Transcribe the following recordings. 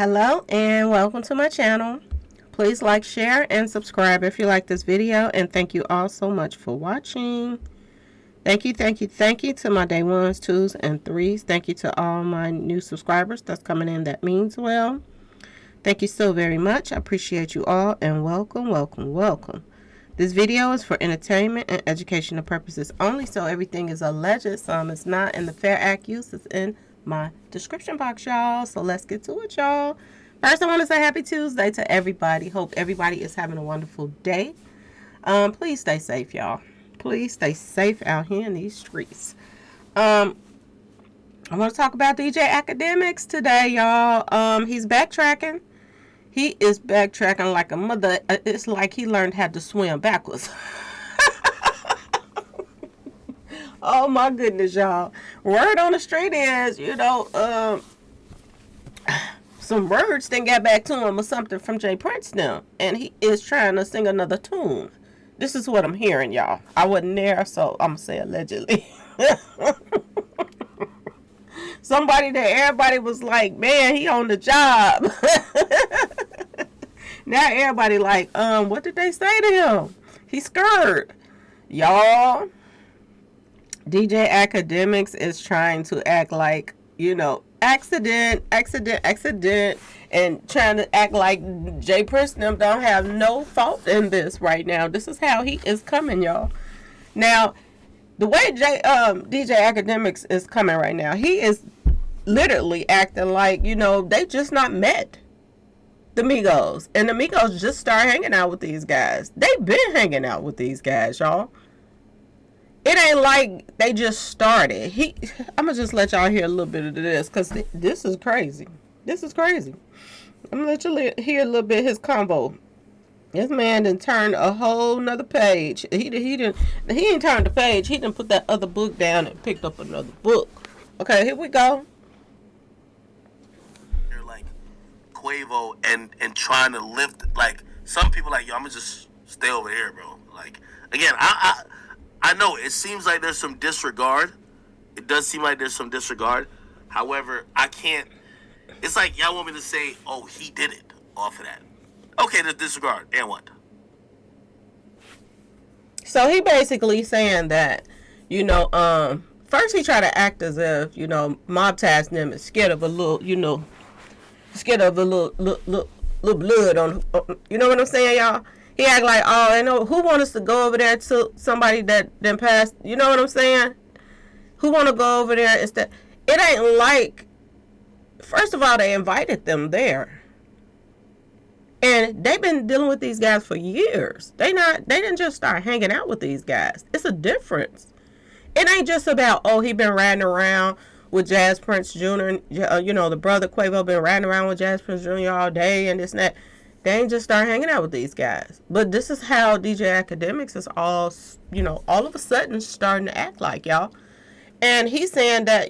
Hello and welcome to my channel. Please like, share, and subscribe if you like this video, and thank you all so much for watching. Thank you to my day ones, twos, and threes. Thank you to all my new subscribers that's coming in. That means well. Thank you so very much. I appreciate you all, and welcome. This video is for entertainment and educational purposes only, so everything is alleged. Some is not, and the fair act use is in my description box, y'all. So let's get to it, y'all. First, I want to say happy Tuesday to everybody. Hope everybody is having a wonderful day. Please stay safe, y'all. Please stay safe out here in these streets. I want to talk about DJ Akademiks today, y'all. He's backtracking. He is backtracking like a mother. It's like he learned how to swim backwards. Oh my goodness, y'all. Word on the street is, some words didn't get back to him or something from Jay Prince now. And he is trying to sing another tune. This is what I'm hearing, y'all. I wasn't there, so I'm going to say allegedly. Somebody that everybody was like, man, he on the job. Now everybody like, what did they say to him? He's scared. Y'all, DJ Akademiks is trying to act like, accident, and trying to act like Jay Prince them don't have no fault in this right now. This is how he is coming, y'all. Now, the way DJ Akademiks is coming right now, he is literally acting like, they just not met the Migos. And the Migos just started hanging out with these guys. They've been hanging out with these guys, y'all. It ain't like they just started. I'm going to just let y'all hear a little bit of this, because this is crazy. This is crazy. I'm going to let you hear a little bit of his convo. This man done turned a whole nother page. He didn't turn the page. He done put that other book down and picked up another book. Okay, here we go. They're like Quavo and trying to lift, like, some people like, yo, I'm going to just stay over here, bro. Like, again, I know it seems like there's some disregard. It does seem like there's some disregard. However, I can't. It's like y'all want me to say, oh, he did it off of that. Okay, there's disregard. And what? So he basically saying that, first he tried to act as if, Mob Task them is scared of a little, scared of a little blood on, you know what I'm saying, y'all? He act like, oh, I know who want us to go over there to somebody that then passed. You know what I'm saying? Who want to go over there instead? It ain't like, first of all, they invited them there, and they've been dealing with these guys for years. They didn't just start hanging out with these guys. It's a difference. It ain't just about, oh, he been riding around with Jazz Prince Jr. The brother Quavo been riding around with Jazz Prince Jr. all day and this and that. They ain't just start hanging out with these guys. But this is how DJ Akademiks is all of a sudden starting to act like, y'all. And he's saying that,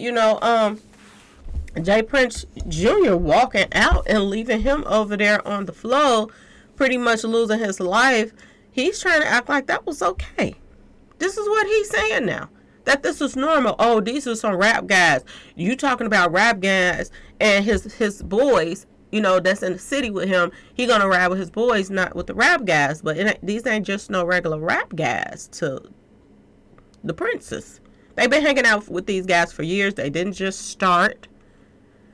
Jay Prince Jr. walking out and leaving him over there on the floor, pretty much losing his life. He's trying to act like that was okay. This is what he's saying now. That this is normal. Oh, these are some rap guys. You talking about rap guys and his boys, that's in the city with him. He gonna ride with his boys, not with the rap guys. But these ain't just no regular rap guys to the Princes. They've been hanging out with these guys for years. They didn't just start.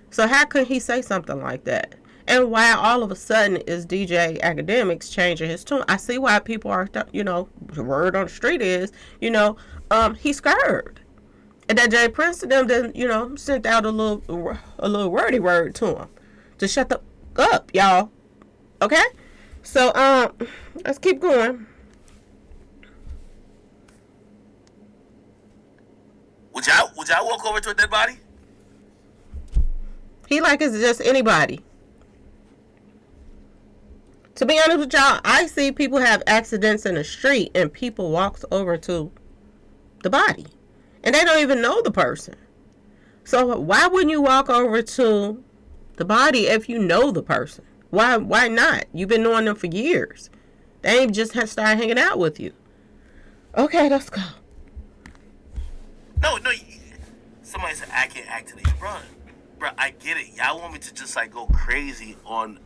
So how could he say something like that? And why all of a sudden is DJ Akademiks changing his tune? I see why people are, the word on the street is, he's scared. And that Jay Prince to them then, sent out a little wordy word to him to shut the up, y'all. Okay? So, let's keep going. Would y'all walk over to a dead body? He like it's just anybody. To be honest with y'all, I see people have accidents in the street and people walks over to the body. And they don't even know the person. So why wouldn't you walk over to the body if you know the person? Why not? You've been knowing them for years. They ain't just started hanging out with you. Okay, let's go. No. Somebody said I can't act to their brother. bro, I get it. Y'all want me to just like go crazy on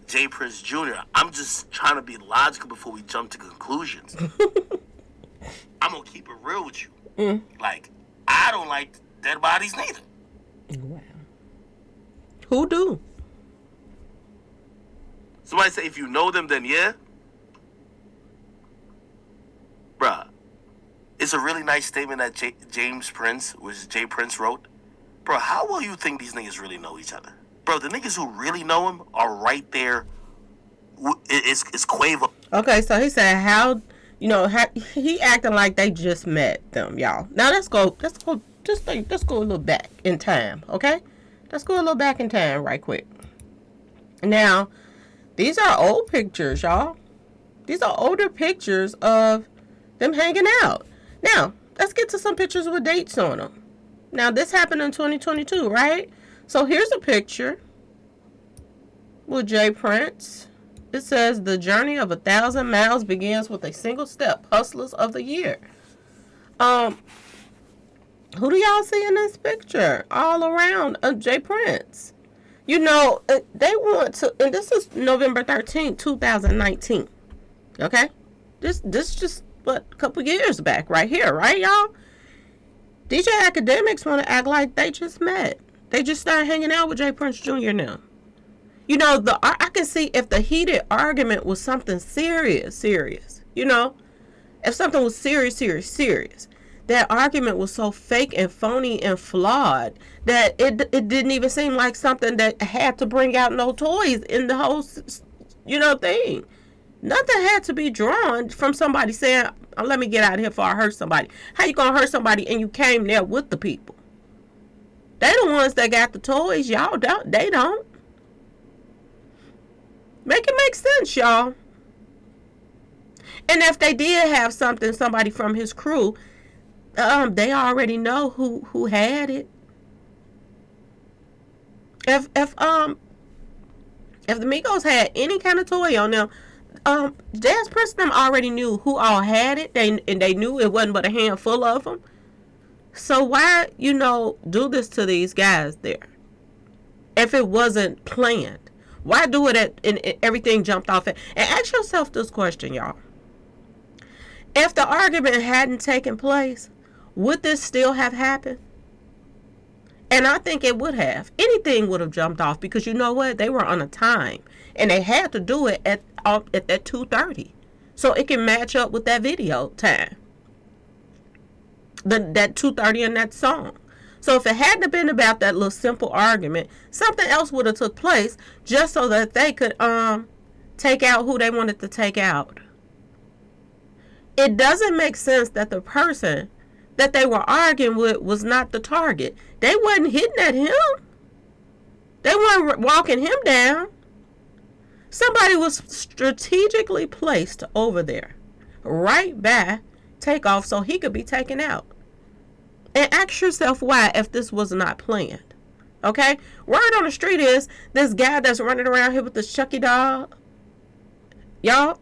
J Prince Jr. I'm just trying to be logical before we jump to conclusions. I'm gonna keep it real with you. Like, I don't like dead bodies neither. Wow. Who do? Somebody say if you know them, then yeah. Bruh, it's a really nice statement that Jay Prince wrote. Bro, how well you think these niggas really know each other? Bro, the niggas who really know him are right there. It's Quavo. Okay, so he said how he acting like they just met them, y'all. Now let's go let's go a little back in time, okay? Let's go a little back in time right quick. Now, these are old pictures, y'all. These are older pictures of them hanging out. Now, let's get to some pictures with dates on them. Now, this happened in 2022, right? So here's a picture with J Prince. It says, the journey of 1,000 miles begins with a single step. Hustlers of the year. Who do y'all see in this picture? All around J Prince. You know, they want to, and this is November 13th, 2019. Okay? This just, what, a couple years back right here, right, y'all? DJ Akademiks want to act like they just met. They just started hanging out with J Prince Jr. now. You know, I can see if the heated argument was something serious, you know, if something was serious, that argument was so fake and phony and flawed that it didn't even seem like something that had to bring out no toys in the whole, thing. Nothing had to be drawn from somebody saying, oh, let me get out of here before I hurt somebody. How you gonna hurt somebody and you came there with the people? They the ones that got the toys, y'all don't. They don't. Make it make sense, y'all. And if they did have somebody from his crew, they already know who had it. If the Migos had any kind of toy on them, Jazz Prince them already knew who all had it. They knew it wasn't but a handful of them. So why, do this to these guys there? If it wasn't planned. Why do it and everything jumped off it? And ask yourself this question, y'all. If the argument hadn't taken place, would this still have happened? And I think it would have. Anything would have jumped off because you know what? They were on a time. And they had to do it at that 2:30. So it can match up with that video time. That 2:30 in that song. So if it hadn't been about that little simple argument, something else would have took place just so that they could take out who they wanted to take out. It doesn't make sense that the person that they were arguing with was not the target. They wasn't hitting at him. They weren't walking him down. Somebody was strategically placed over there, right by Takeoff, so he could be taken out. And ask yourself why if this was not planned. Okay? Word on the street is this guy that's running around here with this Chucky doll. Y'all,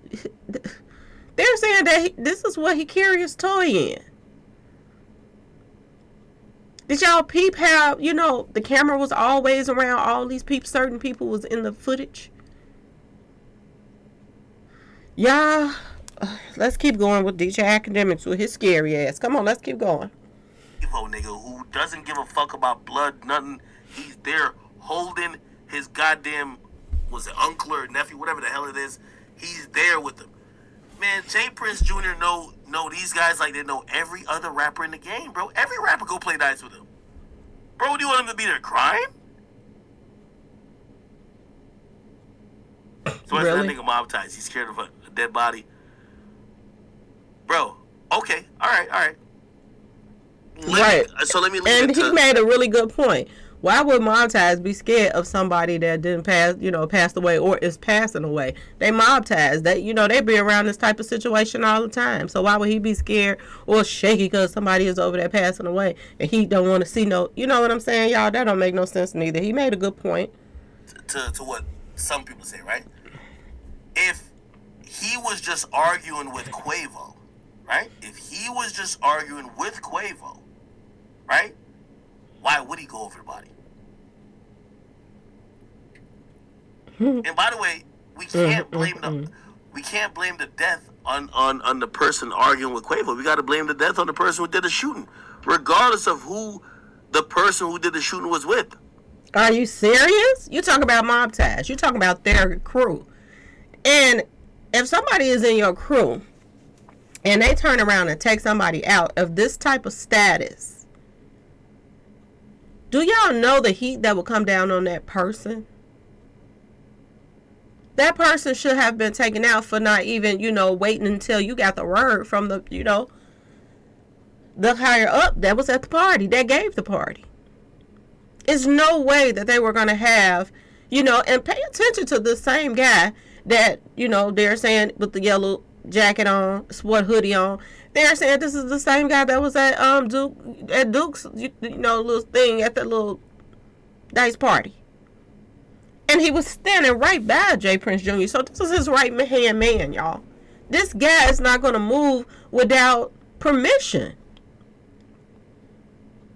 they're saying that this is what he carry his toy in. Did y'all peep how, the camera was always around all these people, certain people was in the footage? Y'all, let's keep going with DJ Akademiks with his scary ass. Come on, let's keep going. Nigga who doesn't give a fuck about blood, nothing. He's there holding his goddamn, was it uncle or nephew, whatever the hell it is. He's there with them. Man, J Prince Jr. know these guys like they know every other rapper in the game, bro. Every rapper go play dice with him. Bro, do you want him to be there crying? So Really? that nigga mob ties. He's scared of a dead body. Bro, okay, all right. So let me leave and he made a really good point. Why would mob ties be scared of somebody that didn't passed away or is passing away? They mob ties. They be around this type of situation all the time. So why would he be scared or shaky because somebody is over there passing away and he don't want to see no? You know what I'm saying, y'all? That don't make no sense neither. He made a good point. To what some people say, right? If he was just arguing with Quavo, right? If he was just arguing with Quavo, right? why would he go over the body? And by the way, we can't blame the death on the person arguing with Quavo. We got to blame the death on the person who did the shooting, regardless of who the person who did the shooting was with. Are you serious? You talk about mob ties. You talking about their crew. And if somebody is in your crew and they turn around and take somebody out of this type of status, do y'all know the heat that will come down on that person? That person should have been taken out for not even, waiting until you got the word from the, the higher up that was at the party, that gave the party. It's no way that they were going to have, and pay attention to the same guy that, they're saying with the yellow jacket on, sport hoodie on. They're saying this is the same guy that was at Duke's, little thing at the little dice party. And he was standing right by J. Prince Jr. So this is his right hand man, y'all. This guy is not going to move without permission.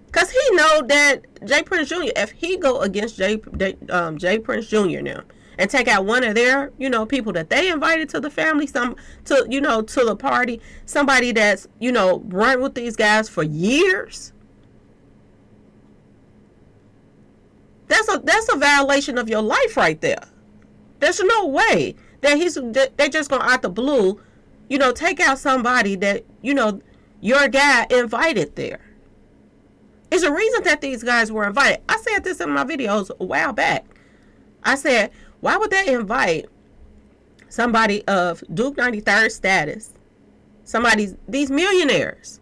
Because he know that J. Prince Jr., if he go against J. Prince Jr. now and take out one of their, people that they invited to the family, to the party, somebody that's, run with these guys for years, that's a violation of your life right there. There's no way that they just gonna out the blue, take out somebody that, your guy invited there. There's a reason that these guys were invited. I said this in my videos a while back. I said, why would they invite somebody of Duke 93rd status, these millionaires,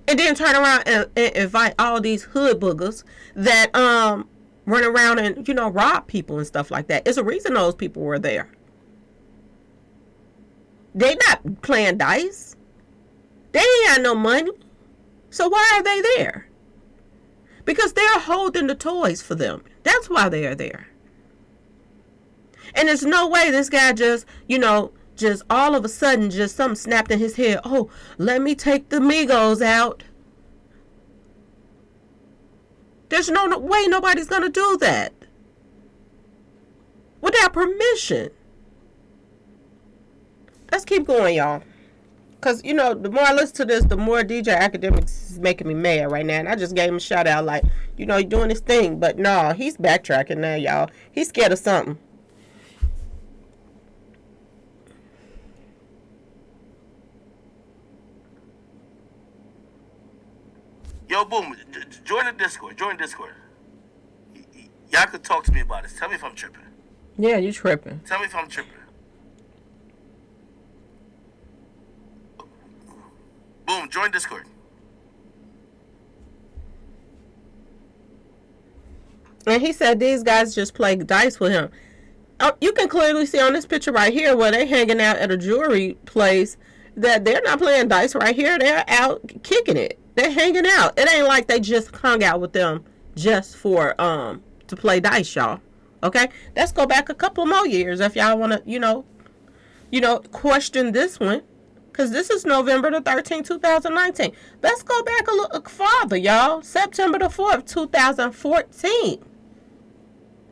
and then turn around and invite all these hood boogers that run around and, rob people and stuff like that? It's a reason those people were there. They not playing dice. They ain't got no money. So why are they there? Because they're holding the toys for them. That's why they are there. And there's no way this guy just all of a sudden, just something snapped in his head. Oh, let me take the Migos out. There's no way nobody's going to do that without permission. Let's keep going, y'all. Because, the more I listen to this, the more DJ Akademiks is making me mad right now. And I just gave him a shout out like, he's doing his thing. But no, he's backtracking now, y'all. He's scared of something. Yo, boom, join the Discord. Y'all could talk to me about this. Tell me if I'm tripping. Yeah, you tripping. Tell me if I'm tripping. Boom, join Discord. And he said these guys just play dice with him. You can clearly see on this picture right here where they're hanging out at a jewelry place that they're not playing dice right here. They're out kicking it. They're hanging out. It ain't like they just hung out with them just for to play dice, y'all. Okay? Let's go back a couple more years if y'all want to, question this one. Because this is November the 13th, 2019. Let's go back a little farther, y'all. September the 4th, 2014.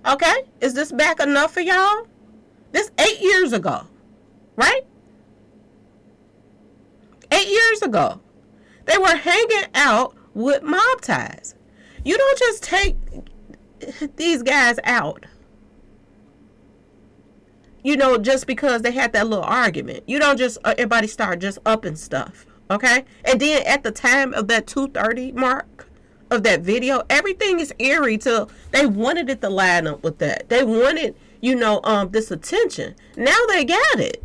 Okay? Is this back enough for y'all? This 8 years ago. Right? 8 years ago. They were hanging out with mob ties. You don't just take these guys out, just because they had that little argument. You don't just, everybody start just upping stuff, okay? And then at the time of that 2:30 mark of that video, everything is eerie till they wanted it to line up with that. They wanted, this attention. Now they got it.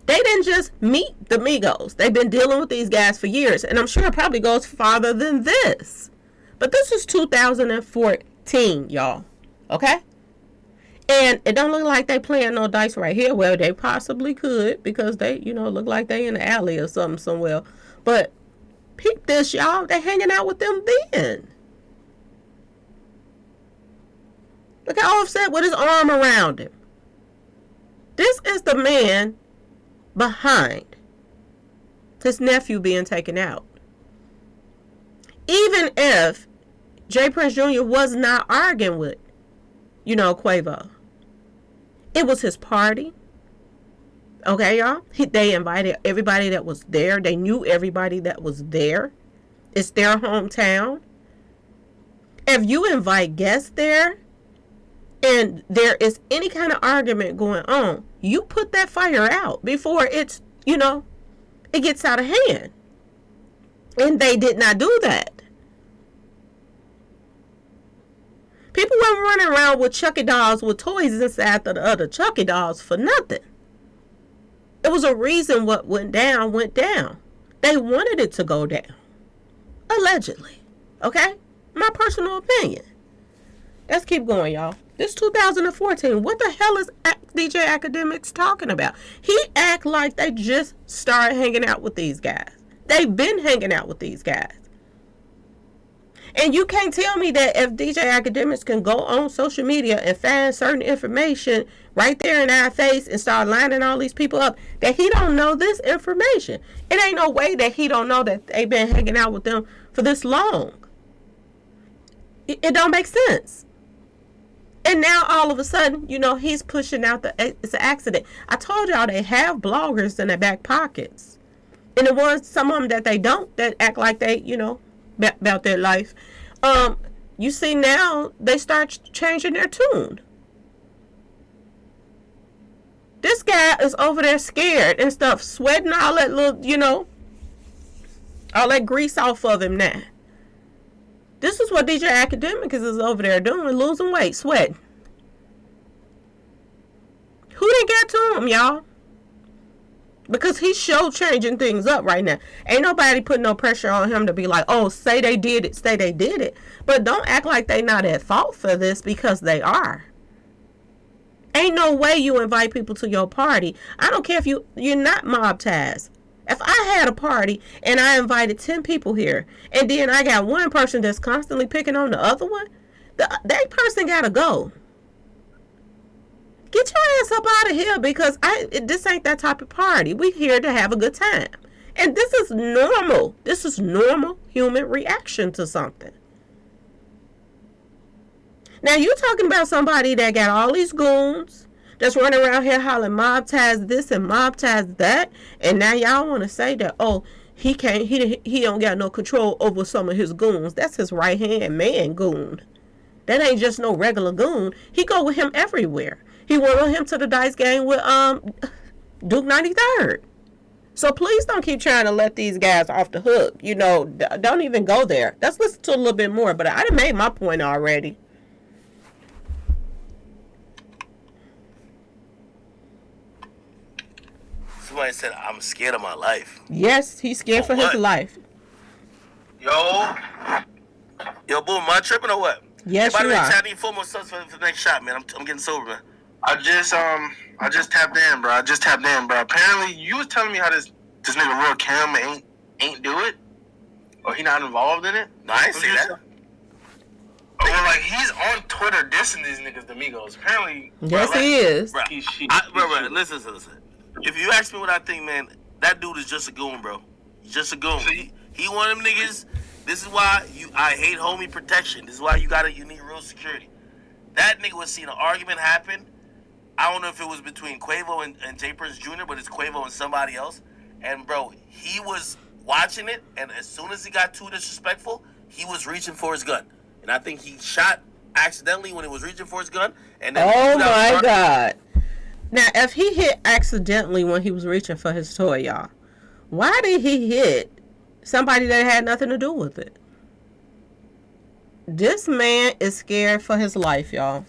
They didn't just meet the Migos. They've been dealing with these guys for years. And I'm sure it probably goes farther than this. But this is 2014, y'all. Okay? And it don't look like they playing no dice right here. Well, they possibly could because they, look like they in the alley or something somewhere. But peep this, y'all. They hanging out with them then. Look how Offset with his arm around him. This is the man behind his nephew being taken out. Even if J. Prince Jr. was not arguing with, Quavo. It was his party. Okay, y'all? They invited everybody that was there. They knew everybody that was there. It's their hometown. If you invite guests there and there is any kind of argument going on, you put that fire out before it's, it gets out of hand. And they did not do that. People weren't running around with Chucky dolls with toys inside of the other Chucky dolls for nothing. It was a reason what went down. They wanted it to go down. Allegedly. Okay? My personal opinion. Let's keep going, y'all. This 2014. What the hell is DJ Akademiks talking about? He act like they just started hanging out with these guys. They've been hanging out with these guys. And you can't tell me that if DJ Akademiks can go on social media and find certain information right there in our face and start lining all these people up, that he don't know this information. It ain't no way that he don't know that they've been hanging out with them for this long. It don't make sense. And now all of a sudden, he's pushing out it's an accident. I told y'all they have bloggers in their back pockets. And the ones, some of them that they don't, that act like they, about their life. You see now they start changing their tune. This guy is over there scared and stuff, sweating all that little, all that grease off of him now. This is what DJ Akademiks is over there doing, losing weight, sweating. Who didn't get to him, y'all? Because he's changing things up right now. Ain't nobody putting no pressure on him to be like, oh, say they did it. But don't act like they not at fault for this, because they are. Ain't no way you invite people to your party. I don't care if you're not mob ties. If I had a party and I invited 10 people here, and then I got one person that's constantly picking on the other one, that person gotta go. Get your ass up out of here, because this ain't that type of party. We here to have a good time. And this is normal. This is normal human reaction to something. Now you talking about somebody that got all these goons that's running around here hollering mob ties this and mob ties that, and now y'all want to say that, oh, he don't got no control over some of his goons. That's his right hand man goon. That ain't just no regular goon. He go with him everywhere. He went with him to the dice game with Duke 93rd. So please don't keep trying to let these guys off the hook. Don't even go there. Let's listen to a little bit more. But I done made my point already. Somebody said, I'm scared of my life. Yes, he's scared for his life. Yo, boom, am I tripping or what? Yes, by the you way, are. I need 4 more subs for the next shot, man. I'm getting sober, man. I just tapped in, bro. Apparently, you was telling me how this nigga Real Cam ain't do it, or he not involved in it. No, I ain't say that. Well, like, he's on Twitter dissing these niggas, the Migos. Apparently, yes, he is. Bro, listen. If you ask me what I think, man, that dude is just a goon, bro. He's just a goon. He one of them niggas. This is why I hate homie protection. This is why you need real security. That nigga was seeing an argument happen. I don't know if it was between Quavo and J. Prince Jr., but it's Quavo and somebody else. And, bro, he was watching it, and as soon as he got too disrespectful, he was reaching for his gun. And I think he shot accidentally when he was reaching for his gun. And then oh, my God. Now, if he hit accidentally when he was reaching for his toy, y'all, why did he hit somebody that had nothing to do with it? This man is scared for his life, y'all.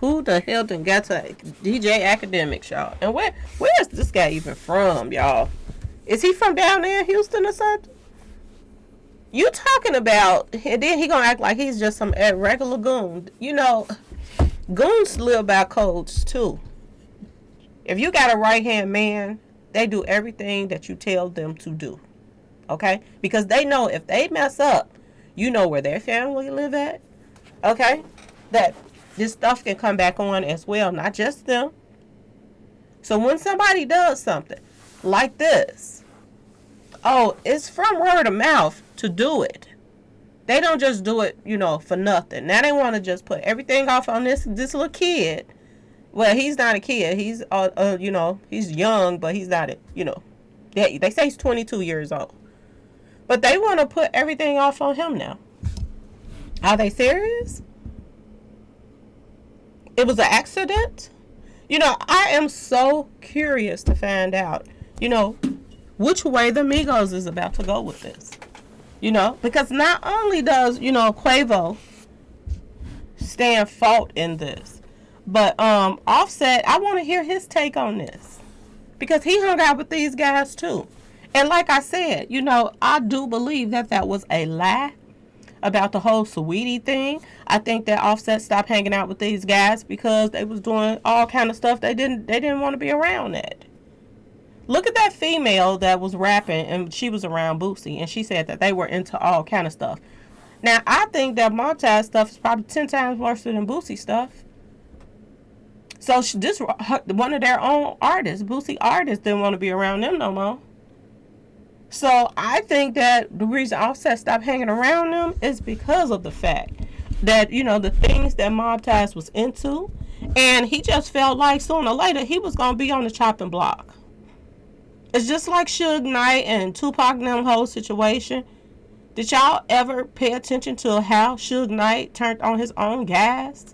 Who the hell done got to DJ Akademiks, y'all? And where is this guy even from, y'all? Is he from down there in Houston or something? You talking about, and then he gonna act like he's just some regular goon. Goons live by codes, too. If you got a right-hand man, they do everything that you tell them to do. Okay? Because they know if they mess up, you know where their family live at. Okay? That this stuff can come back on as well, not just them. So when somebody does something like this, oh, it's from word of mouth to do it. They don't just do it, for nothing. Now they want to just put everything off on this little kid. Well, he's not a kid. He's, he's young, but he's not, they say he's 22 years old. But they want to put everything off on him now. Are they serious? It was an accident? I am so curious to find out, which way the Migos is about to go with this. Because not only does, Quavo stand fault in this, but Offset, I want to hear his take on this. Because he hung out with these guys too. And like I said, I do believe that was a lie about the whole Sweetie thing. I think that Offset stopped hanging out with these guys because they was doing all kind of stuff they didn't want to be around that. Look at that female that was rapping and she was around Boosie and she said that they were into all kind of stuff. Now, I think that Montez stuff is probably 10 times worse than Boosie stuff. So this one of their own artists, Boosie artists, didn't want to be around them no more. So I think that the reason Offset stopped hanging around them is because of the fact that, the things that Montez was into, and he just felt like sooner or later he was going to be on the chopping block. It's just like Suge Knight and Tupac and them whole situation. Did y'all ever pay attention to how Suge Knight turned on his own guys?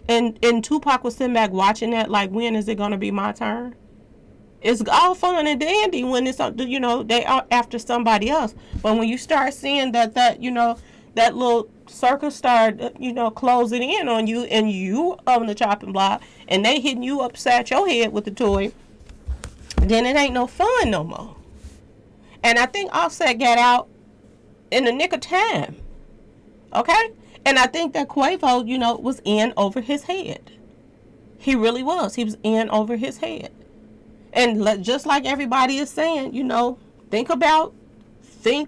And Tupac was sitting back watching that like, when is it going to be my turn? It's all fun and dandy when it's, they are after somebody else. But when you start seeing that little circle start, closing in on you and you on the chopping block and they hitting you upside your head with the toy, then it ain't no fun no more. And I think Offset got out in the nick of time. Okay? And I think that Quavo, was in over his head. He really was. He was in over his head. And just like everybody is saying, think about Key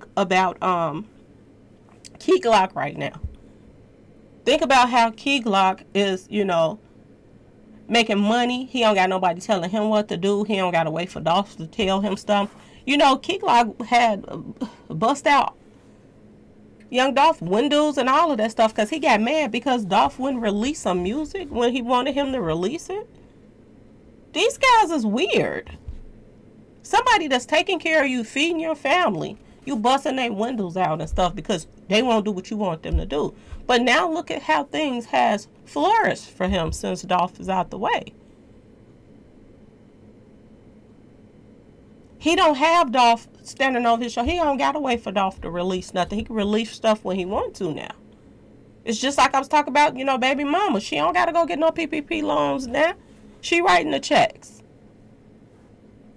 Glock right now. Think about how Key Glock is, making money. He don't got nobody telling him what to do. He don't got to wait for Dolph to tell him stuff. Key Glock had bust out Young Dolph windows and all of that stuff because he got mad because Dolph wouldn't release some music when he wanted him to release it. These guys is weird. Somebody that's taking care of you, feeding your family, you busting their windows out and stuff because they won't do what you want them to do. But now look at how things has flourished for him since Dolph is out the way. He don't have Dolph standing on his show. He don't got to wait for Dolph to release nothing. He can release stuff when he wants to now. It's just like I was talking about, baby mama. She don't got to go get no PPP loans now. She writing the checks.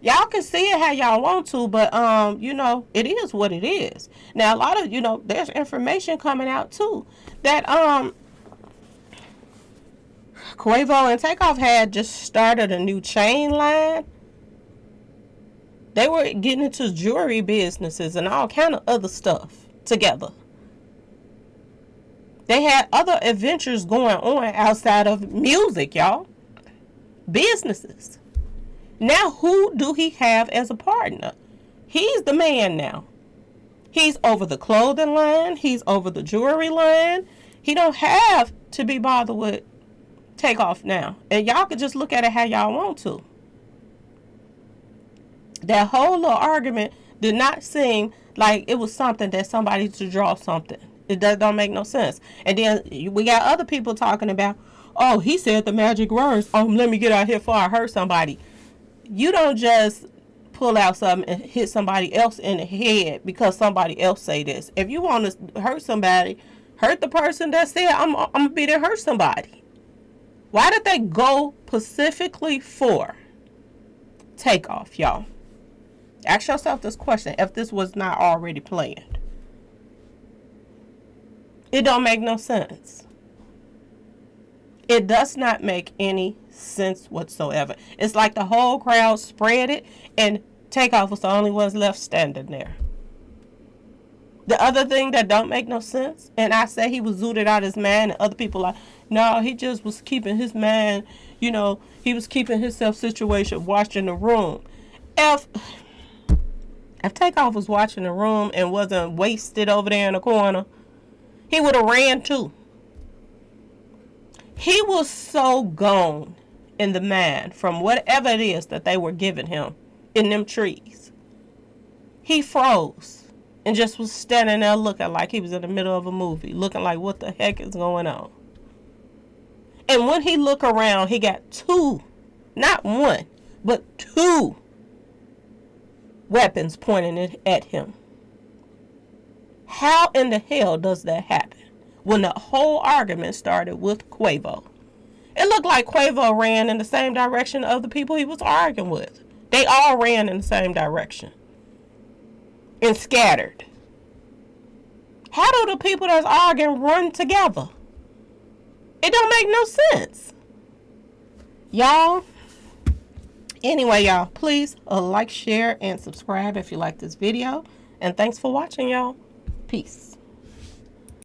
Y'all can see it how y'all want to, but, it is what it is. Now, a lot of, there's information coming out, too, that, Quavo and Takeoff had just started a new chain line. They were getting into jewelry businesses and all kind of other stuff together. They had other adventures going on outside of music, y'all. Businesses. Now, who do he have as a partner? He's the man now. He's over the clothing line. He's over the jewelry line. He don't have to be bothered with Takeoff now. And y'all can just look at it how y'all want to. That whole little argument did not seem like it was something that somebody to draw something. It don't make no sense. And then we got other people talking about, oh, he said the magic words. Oh, let me get out here before I hurt somebody. You don't just pull out something and hit somebody else in the head because somebody else say this. If you want to hurt somebody, hurt the person that said, I'm going to be there to hurt somebody. Why did they go specifically for Takeoff, y'all? Ask yourself this question if this was not already planned. It don't make no sense. It does not make any sense whatsoever. It's like the whole crowd spread it and Takeoff was the only ones left standing there. The other thing that don't make no sense, and I say he was zooted out his mind, and other people like, no, he just was keeping his mind, he was keeping himself situation, watching the room. If Takeoff was watching the room and wasn't wasted over there in the corner, he would have ran too. He was so gone in the mind from whatever it is that they were giving him in them trees. He froze and just was standing there looking like he was in the middle of a movie, looking like what the heck is going on. And when he looked around, he got two, not one, but two weapons pointing at him. How in the hell does that happen? When the whole argument started with Quavo. It looked like Quavo ran in the same direction of the people he was arguing with. They all ran in the same direction. And scattered. How do the people that's arguing run together? It don't make no sense. Y'all. Anyway, y'all, please like, share, and subscribe if you like this video. And thanks for watching, y'all. Peace.